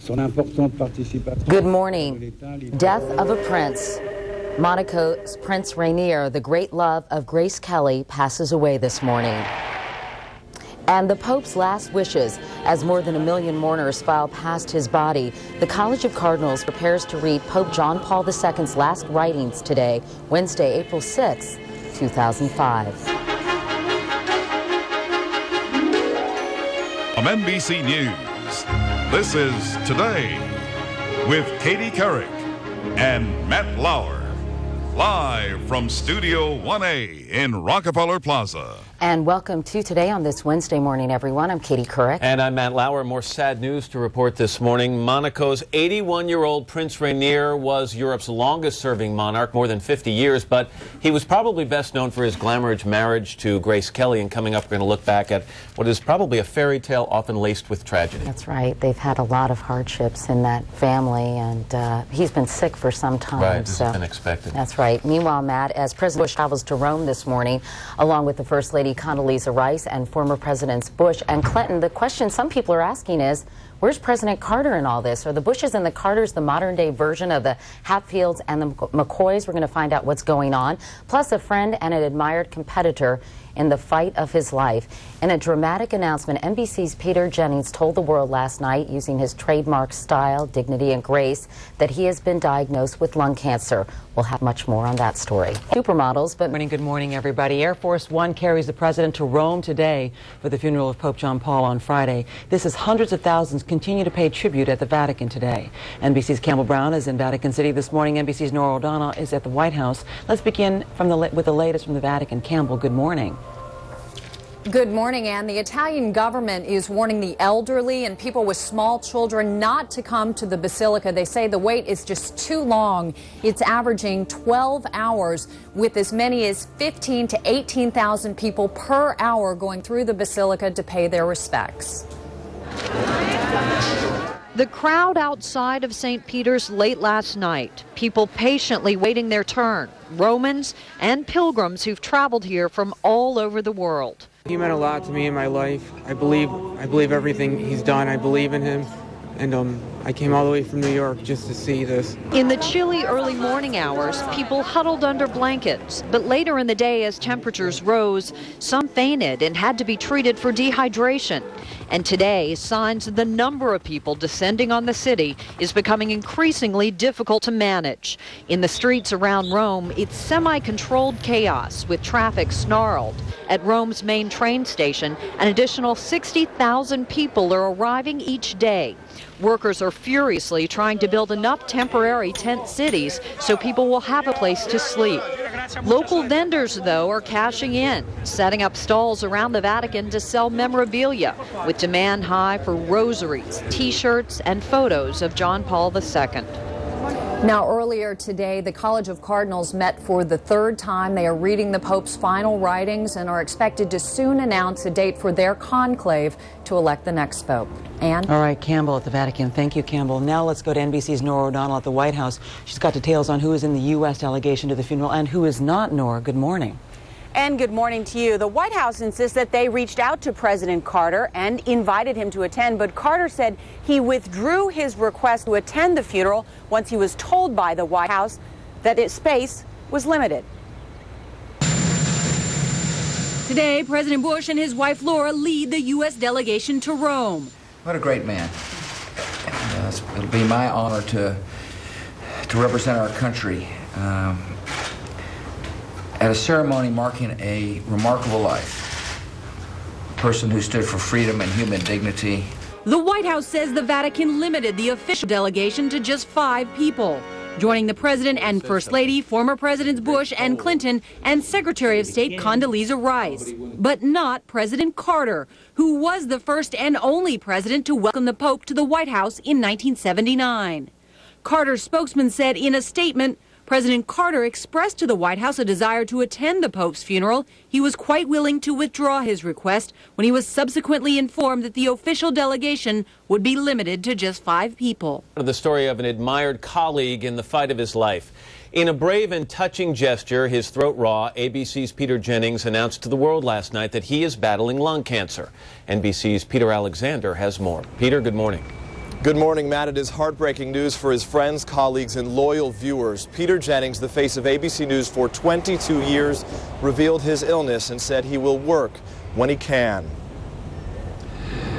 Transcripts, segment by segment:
Good morning. Death of a prince. Monaco's Prince Rainier, the great love of Grace Kelly, passes away this morning. And the Pope's last wishes, as more than 1 million mourners file past his body. The College of Cardinals prepares to read Pope John Paul II's last writings today, Wednesday, April 6, 2005. From NBC News, this is Today with Katie Couric and Matt Lauer, live from Studio 1A in Rockefeller Plaza. And welcome to Today on this Wednesday morning, everyone. I'm Katie Couric. And I'm Matt Lauer. More sad news to report this morning. Monaco's 81-year-old Prince Rainier was Europe's longest-serving monarch, more than 50 years, but he was probably best known for his glamorous marriage to Grace Kelly. And coming up, we're going to look back at what is probably a fairy tale often laced with tragedy. That's right. They've had a lot of hardships in that family, and he's been sick for some time. Right, this has been expected. That's right. Meanwhile, Matt, as President Bush travels to Rome this morning, along with the First Lady Condoleezza Rice and former Presidents Bush and Clinton, the question some people are asking is, where's President Carter in all this? Are the Bushes and the Carters the modern-day version of the Hatfields and the McCoys? We're going to find out what's going on. Plus, a friend and an admired competitor in the fight of his life. In a dramatic announcement, NBC's Peter Jennings told the world last night, using his trademark style, dignity, and grace, that he has been diagnosed with lung cancer. We'll have much more on that story. Supermodels, but... Good morning, everybody. Air Force One carries the president to Rome today for the funeral of Pope John Paul on Friday. This as hundreds of thousands continue to pay tribute at the Vatican today. NBC's Campbell Brown is in Vatican City this morning. NBC's Nora O'Donnell is at the White House. Let's begin with the latest from the Vatican. Campbell, good morning. Good morning, Ann. The Italian government is warning the elderly and people with small children not to come to the Basilica. They say the wait is just too long. It's averaging 12 hours with as many as 15 to 18,000 people per hour going through the Basilica to pay their respects. The crowd outside of St. Peter's late last night, people patiently waiting their turn, Romans and pilgrims who've traveled here from all over the world. He meant a lot to me in my life. I believe everything he's done. I believe in him. And I came all the way from New York just to see this. In the chilly early morning hours, people huddled under blankets. But later in the day, as temperatures rose, some fainted and had to be treated for dehydration. And today, signs of the number of people descending on the city is becoming increasingly difficult to manage. In the streets around Rome, it's semi-controlled chaos with traffic snarled. At Rome's main train station, an additional 60,000 people are arriving each day. Workers are furiously trying to build enough temporary tent cities so people will have a place to sleep. Local vendors, though, are cashing in, setting up stalls around the Vatican to sell memorabilia, with demand high for rosaries, T-shirts, and photos of John Paul II. Now, earlier today, the College of Cardinals met for the third time. They are reading the Pope's final writings and are expected to soon announce a date for their conclave to elect the next Pope. Ann? All right, Campbell at the Vatican. Thank you, Campbell. Now let's go to NBC's Nora O'Donnell at the White House. She's got details on who is in the U.S. delegation to the funeral and who is not. Nora, good morning. And good morning to you. The White House insists that they reached out to President Carter and invited him to attend, but Carter said he withdrew his request to attend the funeral once he was told by the White House that its space was limited. Today, President Bush and his wife Laura lead the U.S. delegation to Rome. What a great man. It'll be my honor to represent our country at a ceremony marking a remarkable life. A person who stood for freedom and human dignity. The White House says the Vatican limited the official delegation to just 5 people. Joining the President and First Lady, former Presidents Bush and Clinton, and Secretary of State Condoleezza Rice. But not President Carter, who was the first and only president to welcome the Pope to the White House in 1979. Carter's spokesman said in a statement, President Carter expressed to the White House a desire to attend the Pope's funeral. He was quite willing to withdraw his request when he was subsequently informed that the official delegation would be limited to just 5 people. The story of an admired colleague in the fight of his life. In a brave and touching gesture, his throat raw, ABC's Peter Jennings announced to the world last night that he is battling lung cancer. NBC's Peter Alexander has more. Peter, good morning. Good morning, Matt. It is heartbreaking news for his friends, colleagues, and loyal viewers. Peter Jennings, the face of ABC News for 22 years, revealed his illness and said he will work when he can.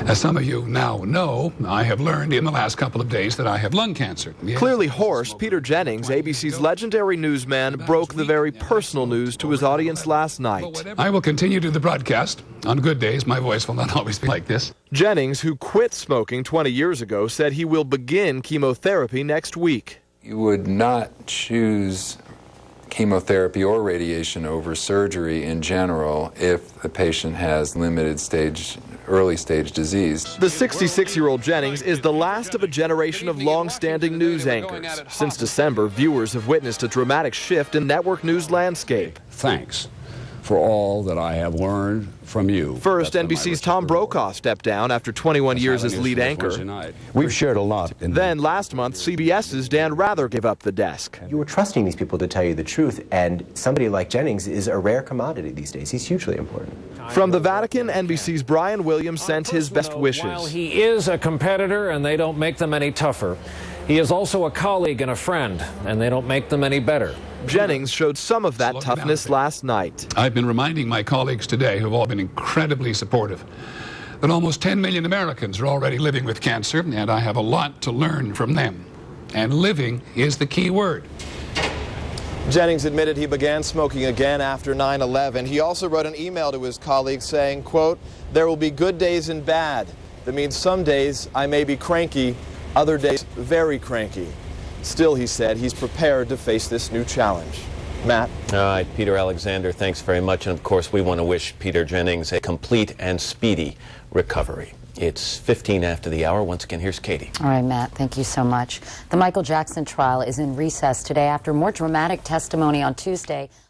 As some of you now know, I have learned in the last couple of days that I have lung cancer. Yes. Clearly hoarse, Peter Jennings, ABC's legendary newsman, broke the very personal news to his audience last night. I will continue to the broadcast. On good days, my voice will not always be like this. Jennings, who quit smoking 20 years ago, said he will begin chemotherapy next week. You would not choose chemotherapy or radiation over surgery in general if the patient has early stage disease. The 66-year-old Jennings is the last of a generation of long-standing news anchors. Since December, viewers have witnessed a dramatic shift in network news landscape. Thanks for all that I have learned from you. First, NBC's Tom Brokaw stepped down after 21 years as lead anchor. We've shared a lot. Then last month, CBS's Dan Rather gave up the desk. You were trusting these people to tell you the truth, and somebody like Jennings is a rare commodity these days. He's hugely important. From the Vatican, NBC's Brian Williams sent his best wishes. While he is a competitor, and they don't make them any tougher, he is also a colleague and a friend, and they don't make them any better. Jennings showed some of that toughness last night. I've been reminding my colleagues today, who have all been incredibly supportive, that almost 10 million Americans are already living with cancer, and I have a lot to learn from them. And living is the key word. Jennings admitted he began smoking again after 9/11. He also wrote an email to his colleagues saying, quote, "There will be good days and bad. That means some days I may be cranky, other days very cranky. Still," he said, he's prepared to face this new challenge. Matt? All right, Peter Alexander, thanks very much. And of course, we want to wish Peter Jennings a complete and speedy recovery. It's 15 after the hour. Once again, here's Katie. All right, Matt, thank you so much. The Michael Jackson trial is in recess today after more dramatic testimony on Tuesday.